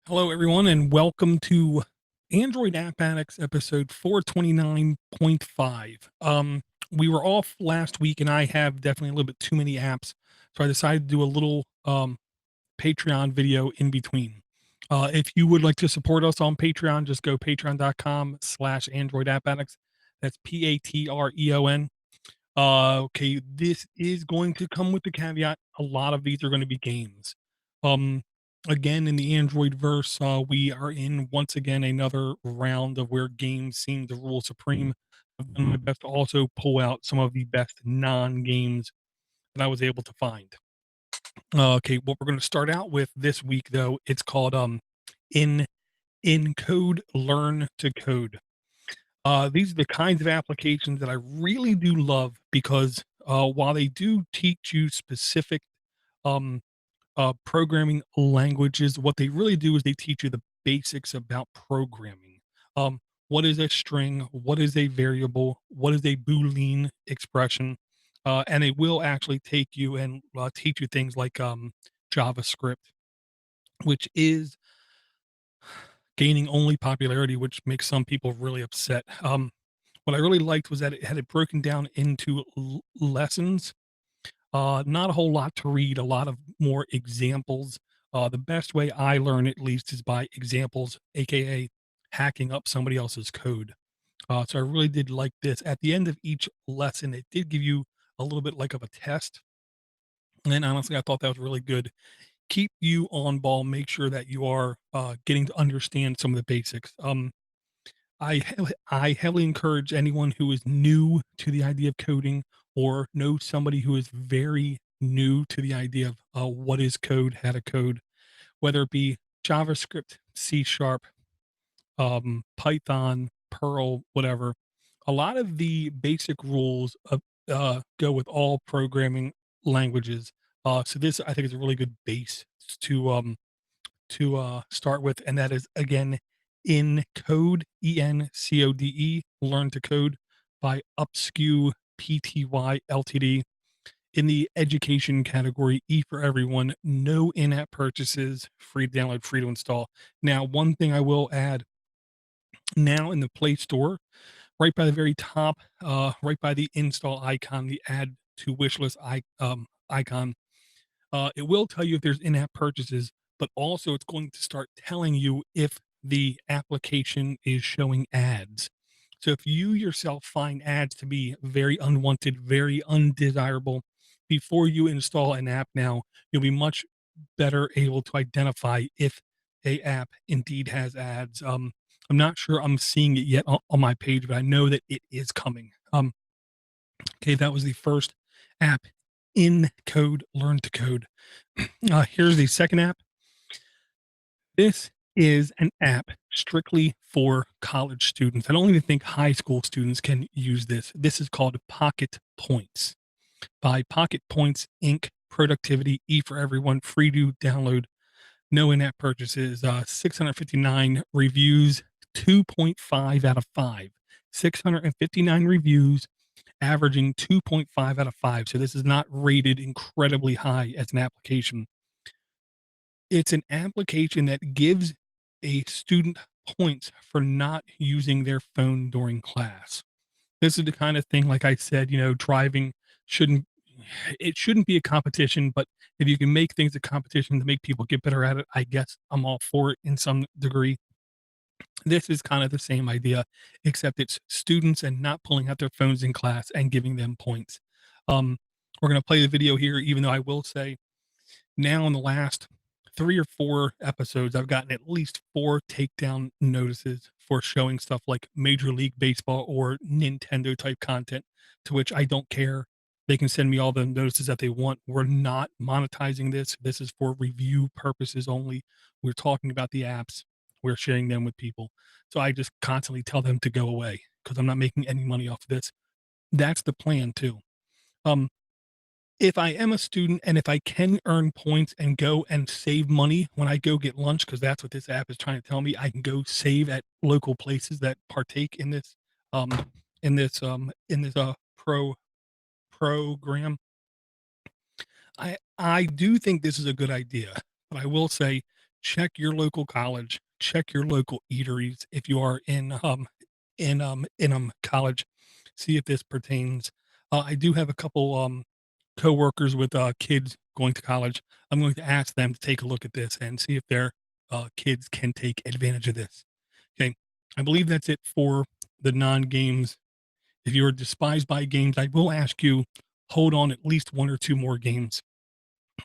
Hello, everyone, and welcome to Android App Addicts episode 429.5. We were off last week, and I have definitely a little bit too many apps, so I decided to do a little Patreon video in between. If you would like to support us on Patreon, just go patreon.com/Android App Addicts. That's Patreon. Okay, this is going to come with the caveat. A lot of these are going to be games. Um, Again, in the Android verse, we are in once again another round of where games seem to rule supreme. I've done my best to also pull out some of the best non-games that I was able to find. Okay, what we're going to start out with this week, though, it's called in Encode Learn to Code. These are the kinds of applications that I really do love because while they do teach you specific um, programming languages, what they really do is they teach you the basics about programming. What is a string? What is a variable? What is a Boolean expression? And it will actually take you and teach you things like JavaScript, which is gaining only popularity, which makes some people really upset. What I really liked was that it had it broken down into lessons. Not a whole lot to read, a lot of more examples. The best way I learn, at least, is by examples, aka hacking up somebody else's code. So I really did like this. At the end of each lesson, it did give you a little bit like of a test. And honestly, I thought that was really good. Keep you on ball. Make sure that you are getting to understand some of the basics. I heavily encourage anyone who is new to the idea of coding or knows somebody who is very new to the idea of what is code, how to code, whether it be JavaScript, C Sharp, Python, Perl, whatever. A lot of the basic rules go with all programming languages. So this, I think, is a really good base to start with, and that is again InCode, ENCODE, Learn to Code by Upskew Pty Ltd. In the education category, E for everyone, no in-app purchases, free to download, free to install. Now, one thing I will add, now in the Play Store, right by the very top, right by the install icon, the add to wish list icon, it will tell you if there's in-app purchases, but also it's going to start telling you if the application is showing ads. So if you yourself find ads to be very unwanted, very undesirable, before you install an app now, you'll be much better able to identify if a app indeed has ads. I'm not sure I'm seeing it yet on my page, but I know that it is coming. Okay, that was the first app, in code, learn to code. Here's the second app. This is an app strictly for college students. I don't even think high school students can use this. This is called PocketPoints by PocketPoints Inc. Productivity, E for everyone, free to download, no in-app purchases. 659 reviews, 2.5 out of 5. 659 reviews, averaging 2.5 out of 5. So this is not rated incredibly high as an application. It's an application that gives a student points for not using their phone during class. This is the kind of thing, like I said, driving shouldn't it shouldn't be a competition, but if you can make things a competition to make people get better at it, I guess I'm all for it in some degree. This is kind of the same idea, except it's students and not pulling out their phones in class and giving them points. Um, we're going to play the video here, even though I will say now in the last 3 or 4 episodes, I've gotten at least 4 takedown notices for showing stuff like Major League Baseball or Nintendo type content, to which I don't care. They can send me all the notices that they want. We're not monetizing this. This is for review purposes only. We're talking about the apps. We're sharing them with people. So I just constantly tell them to go away because I'm not making any money off of this. That's the plan too. Um, if I am a student and if I can earn points and go and save money when I go get lunch, because that's what this app is trying to tell me, I can go save at local places that partake in this um pro program. I do think this is a good idea, but I will say check your local college, check your local eateries if you are in college, see if this pertains. I do have a couple coworkers with kids going to college. I'm going to ask them to take a look at this and see if their kids can take advantage of this. Okay. I believe that's it for the non games. If you're despised by games, I will ask you hold on at least one or two more games,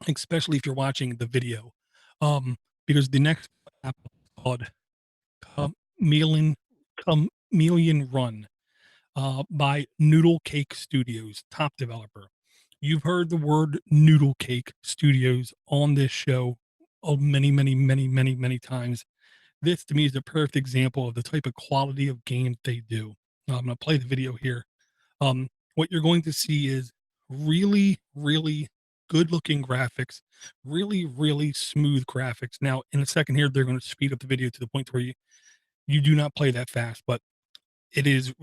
especially if you're watching the video. Um, because the next app is called Chameleon, Chameleon Run by Noodle Cake Studios, top developer. You've heard the word Noodle Cake Studios on this show many, many, many, many, many times. This to me is a perfect example of the type of quality of games they do. I'm going to play the video here. What you're going to see is really, really good looking graphics, really, really smooth graphics. Now, in a second here, they're going to speed up the video to the point where you do not play that fast, but it is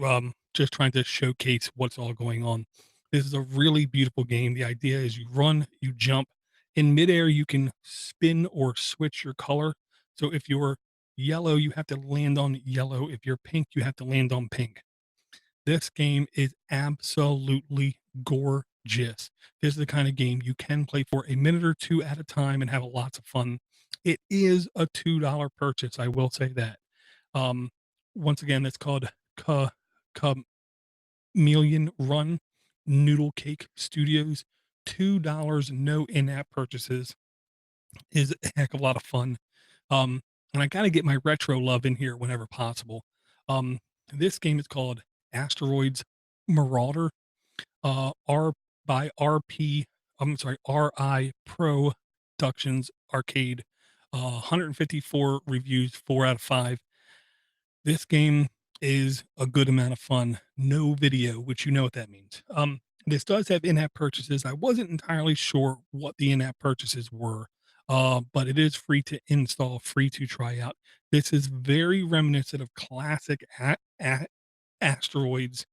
just trying to showcase what's all going on. This is a really beautiful game. The idea is you run, you jump. In midair, you can spin or switch your color. So if you're yellow, you have to land on yellow. If you're pink, you have to land on pink. This game is absolutely gorgeous. This is the kind of game you can play for a minute or two at a time and have lots of fun. It is a $2 purchase. I will say that. Um, Once again, it's called Ca- Chameleon Run Noodle Cake Studios. $2, no in-app purchases is a heck of a lot of fun. And I got to get my retro love in here whenever possible. Um, this game is called Asteroids Marauder, R by RP. I'm sorry, RI Productions Arcade. 154 reviews, 4 out of 5. This game is a good amount of fun. No video, which you know what that means. This does have in-app purchases. I wasn't entirely sure what the in-app purchases were, but it is free to install, free to try out. This is very reminiscent of classic Asteroids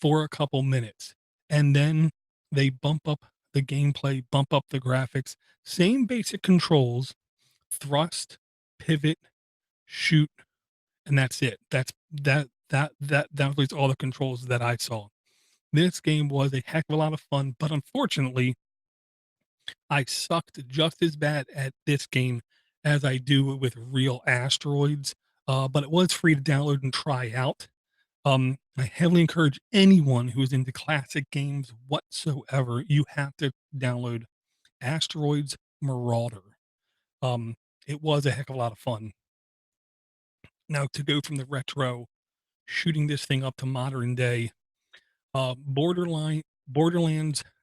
for a couple minutes, and then they bump up the gameplay, bump up the graphics. Same basic controls: thrust, pivot, shoot, and that's it. That was all the controls that I saw. This game was a heck of a lot of fun, but unfortunately, I sucked just as bad at this game as I do with real asteroids. But it was free to download and try out. I heavily encourage anyone who is into classic games whatsoever, you have to download Asteroids Marauder. Um, it was a heck of a lot of fun. Now to go from the retro, shooting this thing up to modern day, Borderlands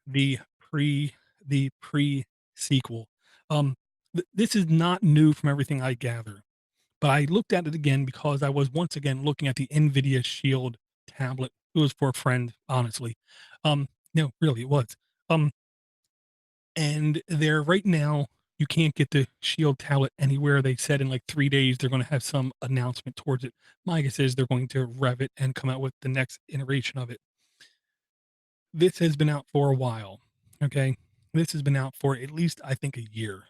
the pre-sequel. This is not new from everything I gather, but I looked at it again because I was once again looking at the NVIDIA Shield tablet. It was for a friend, honestly. No, really, it was. Um, and there right now, you can't get the Shield tablet anywhere. They said in like 3 days they're going to have some announcement towards it. My guess is they're going to rev it and come out with the next iteration of it. This has been out for a while. Okay. This has been out for at least, I think, a year.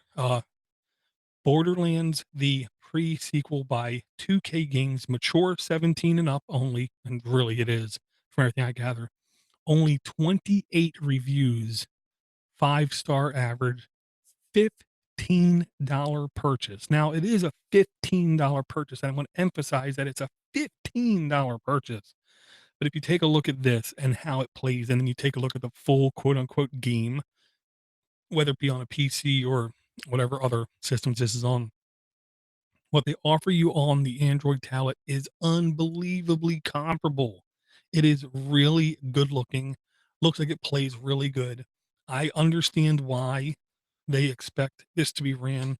Borderlands, the pre-sequel by 2K Games, mature 17 and up only, and really it is, from everything I gather. Only 28 reviews, 5-star average, $15 purchase. Now, it is a $15 purchase, and I want to emphasize that it's a $15 purchase. But if you take a look at this and how it plays, and then you take a look at the full quote unquote game, whether it be on a PC or whatever other systems this is on, what they offer you on the Android tablet is unbelievably comparable. It is really good looking, looks like it plays really good. I understand why they expect this to be ran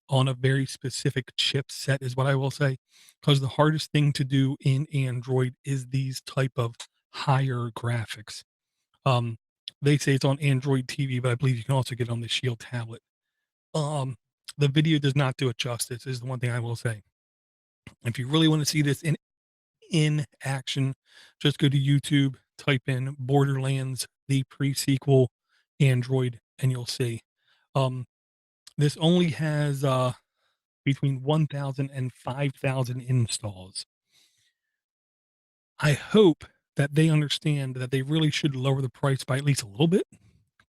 on a very specific chipset, is what I will say, because the hardest thing to do in Android is these type of higher graphics. Um, they say it's on Android TV, but I believe you can also get it on the Shield tablet. Um, the video does not do it justice, is the one thing I will say. If you really want to see this in action, just go to YouTube, type in Borderlands the pre-sequel Android, and you'll see. Um, this only has between 1,000 and 5,000 installs. I hope that they understand that they really should lower the price by at least a little bit,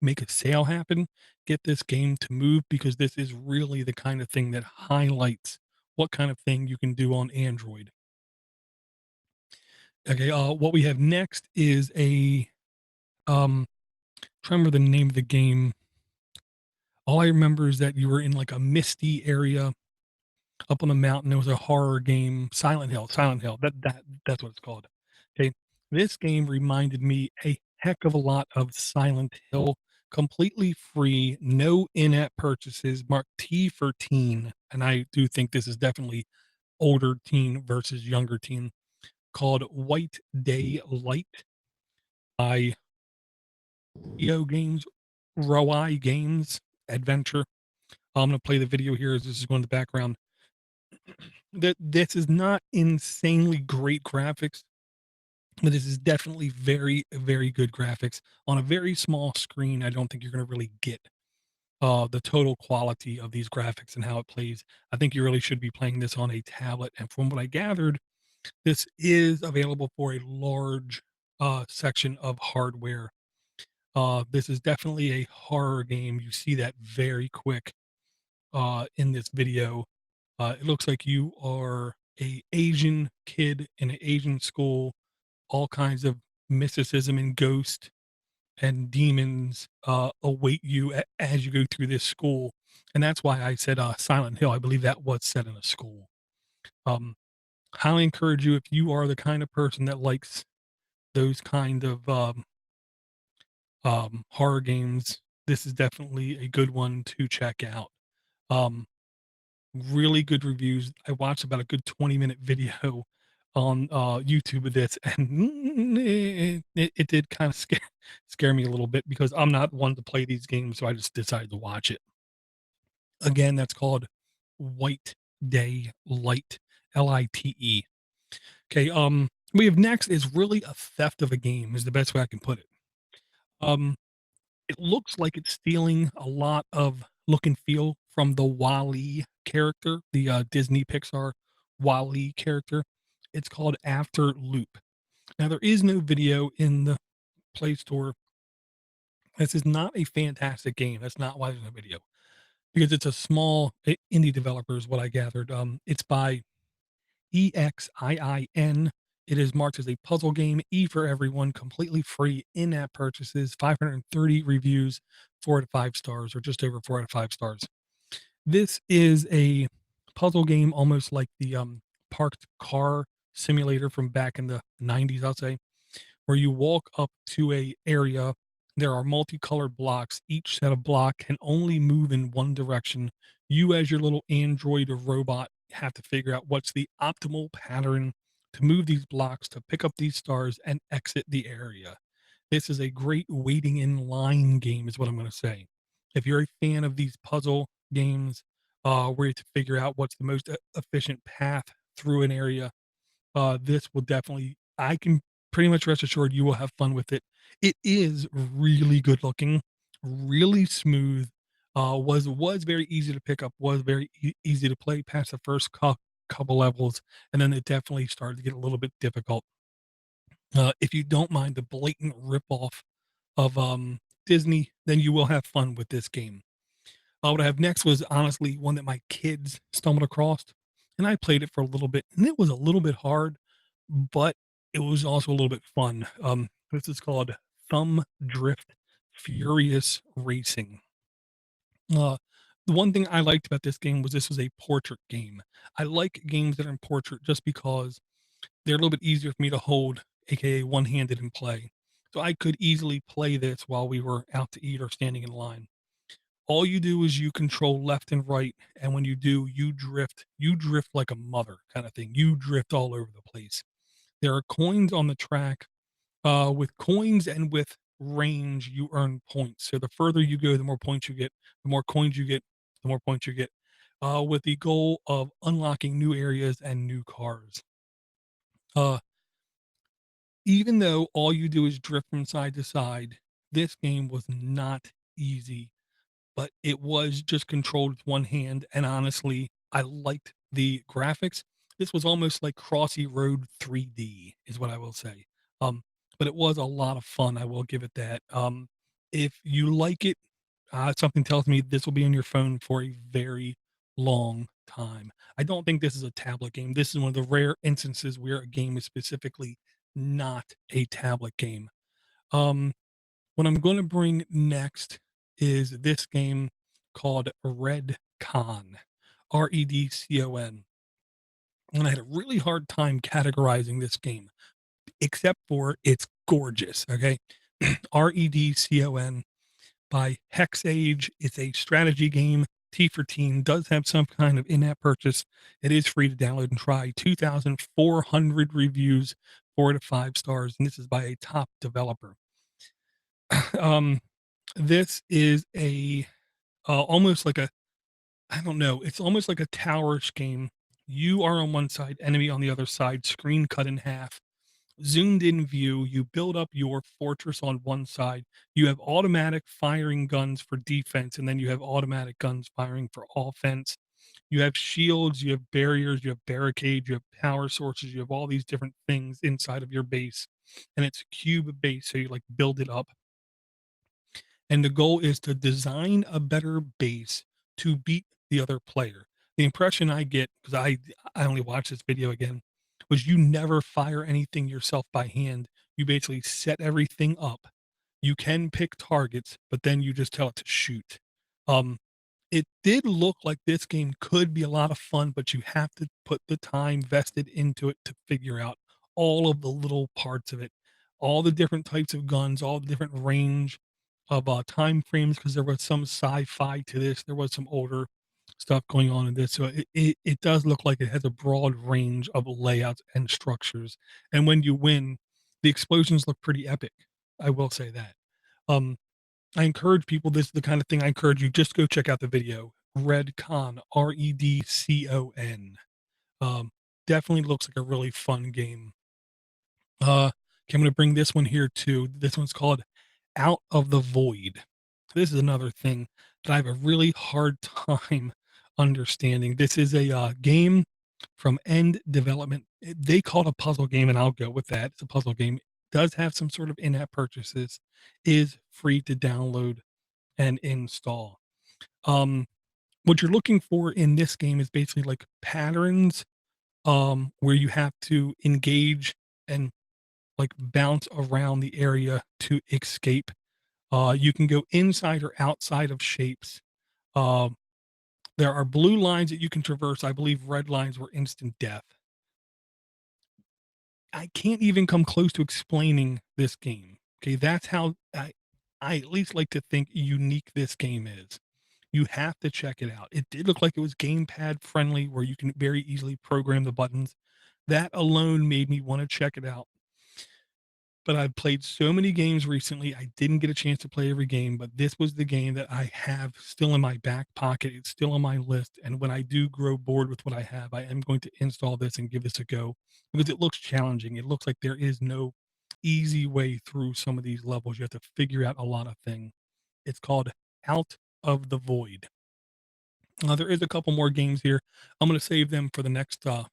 make a sale happen, get this game to move, because this is really the kind of thing that highlights what kind of thing you can do on Android. Okay, what we have next is a trying to remember the name of the game. All I remember is that you were in like a misty area up on the mountain. There was a horror game, Silent Hill. Silent Hill. That's what it's called. Okay, this game reminded me a heck of a lot of Silent Hill. Completely free, no in-app purchases, marked T for teen, and I do think this is definitely older teen versus younger teen. Called White Day Light by EO Games, Roi Games Adventure. I'm gonna play the video here as this is going in the background. This is not insanely great graphics, but this is definitely very, very good graphics. On a very small screen, I don't think you're gonna really get, the total quality of these graphics and how it plays. I think you really should be playing this on a tablet, and from what I gathered, this is available for a large, section of hardware. This is definitely a horror game. You see that very quick, in this video. It looks like you are a Asian kid in an Asian school, all kinds of mysticism and ghost and demons, await you as you go through this school. And that's why I said, Silent Hill. I believe that was set in a school. Um, Highly encourage you if you are the kind of person that likes those kind of, horror games, this is definitely a good one to check out. Um, Really good reviews. I watched about a good 20-minute video on, YouTube of this, and it did kinda scare me a little bit because I'm not one to play these games, so I just decided to watch it. Again, that's called White Day Light, Lite. Okay, we have next is really a theft of a game is the best way I can put it. Um, it looks like it's stealing a lot of look and feel from the Wall-E character, the, Disney Pixar Wall-E character. It's called AfterLoop. Now, there is no video in the Play Store. This is not a fantastic game. That's not why there's no video, because it's a small indie developer is what I gathered. It's by EXIIN. It is marked as a puzzle game, E for everyone, completely free, in-app purchases, 530 reviews, 4 out of 5 stars, or just over 4 out of 5 stars. This is a puzzle game almost like the, parked car simulator from back in the 90s, I'll say, where you walk up to a area. There are multicolored blocks. Each set of block can only move in one direction. You, as your little android or robot, have to figure out what's the optimal pattern to move these blocks to pick up these stars and exit the area. This is a great waiting in line game, is what I'm going to say. If you're a fan of these puzzle games, where you have to figure out what's the most efficient path through an area, this will definitely, I can pretty much rest assured you will have fun with it. It is really good looking, really smooth, was very easy to pick up, was very easy to play past the first couple levels, and then it definitely started to get a little bit difficult. If you don't mind the blatant ripoff of, Disney, then you will have fun with this game. What I have next was honestly one that my kids stumbled across, and I played it for a little bit, and it was a little bit hard, but it was also a little bit fun. This is called Thumb Drift Furious Racing. Uh, the one thing I liked about this game was this was a portrait game. I like games that are in portrait just because they're a little bit easier for me to hold, aka one-handed and play. So I could easily play this while we were out to eat or standing in line. All you do is you control left and right, and when you do, you drift like a mother kind of thing. You drift all over the place. There are coins on the track. With coins and with range, you earn points. So the further you go, the more points you get. The more coins you get, the more points you get. With the goal of unlocking new areas and new cars. Uh, Even though all you do is drift from side to side, this game was not easy, but it was just controlled with one hand. And honestly, I liked the graphics. This was almost like Crossy Road 3D is what I will say. Um, but it was a lot of fun, I will give it that. If you like it, something tells me this will be on your phone for a very long time. I don't think this is a tablet game. This is one of the rare instances where a game is specifically not a tablet game. Um, what I'm going to bring next is this game called REDCon, REDCON. And I had a really hard time categorizing this game, except for it's gorgeous. Okay. REDCON by Hexage. It's a strategy game. T for Teen does have some kind of in app purchase. It is free to download and try. 2,400 reviews, 4 to 5 stars. And this is by a top developer. um, this is a almost like a, I don't know, it's almost like a towerish game. You are on one side, enemy on the other side, screen cut in half, zoomed in view. You build up your fortress on one side. You have automatic firing guns for defense, and then you have automatic guns firing for offense. You have shields, you have barriers, you have barricades, you have power sources, you have all these different things inside of your base. And it's cube based, so you like build it up. And the goal is to design a better base to beat the other player. The impression I get, because I only watched this video again, was you never fire anything yourself by hand. You basically set everything up. You can pick targets, but then you just tell it to shoot. Um, it did look like this game could be a lot of fun, but you have to put the time vested into it to figure out all of the little parts of it, all the different types of guns, all the different range of time frames, because there was some sci-fi to this. There was some older stuff going on in this. So it does look like it has a broad range of layouts and structures. And when you win, the explosions look pretty epic. I will say that. Um, I encourage people, this is the kind of thing I encourage you, just go check out the video. REDCon, REDCON. Um, Definitely looks like a really fun game. Okay, I'm gonna bring this one here too. This one's called Out of the Void. This is another thing that I have a really hard time understanding. This is a game from End Development. They call it a puzzle game, and I'll go with that. It's a puzzle game. It does have some sort of in-app purchases. Is free to download and install. Um, what you're looking for in this game is basically like patterns, where you have to engage and like bounce around the area to escape. You can go inside or outside of shapes. Um, there are blue lines that you can traverse. I believe red lines were instant death. I can't even come close to explaining this game. Okay, that's how I at least like to think unique this game is. You have to check it out. It did look like it was gamepad friendly, where you can very easily program the buttons. That alone made me want to check it out. But I've played so many games recently. I didn't get a chance to play every game, but this was the game that I have still in my back pocket. It's still on my list. And when I do grow bored with what I have, I am going to install this and give this a go, because it looks challenging. It looks like there is no easy way through some of these levels. You have to figure out a lot of things. It's called Out of the Void. There is a couple more games here. I'm going to save them for the next show,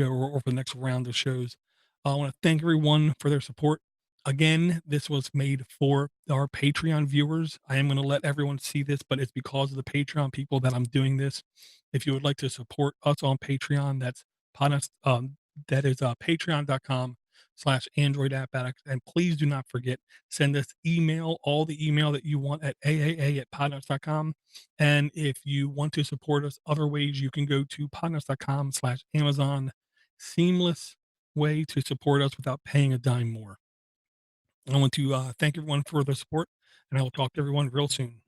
or for the next round of shows. I want to thank everyone for their support. Again, this was made for our Patreon viewers. I am going to let everyone see this, but it's because of the Patreon people that I'm doing this. If you would like to support us on Patreon, that's Podnutz, that is patreon.com/Android App Addict. And please do not forget, send us email, all the email that you want, at aaa@podnutz.com. And if you want to support us other ways, you can go to podnutz.com/Amazon. Seamless way to support us without paying a dime more. I want to thank everyone for the support, and I will talk to everyone real soon.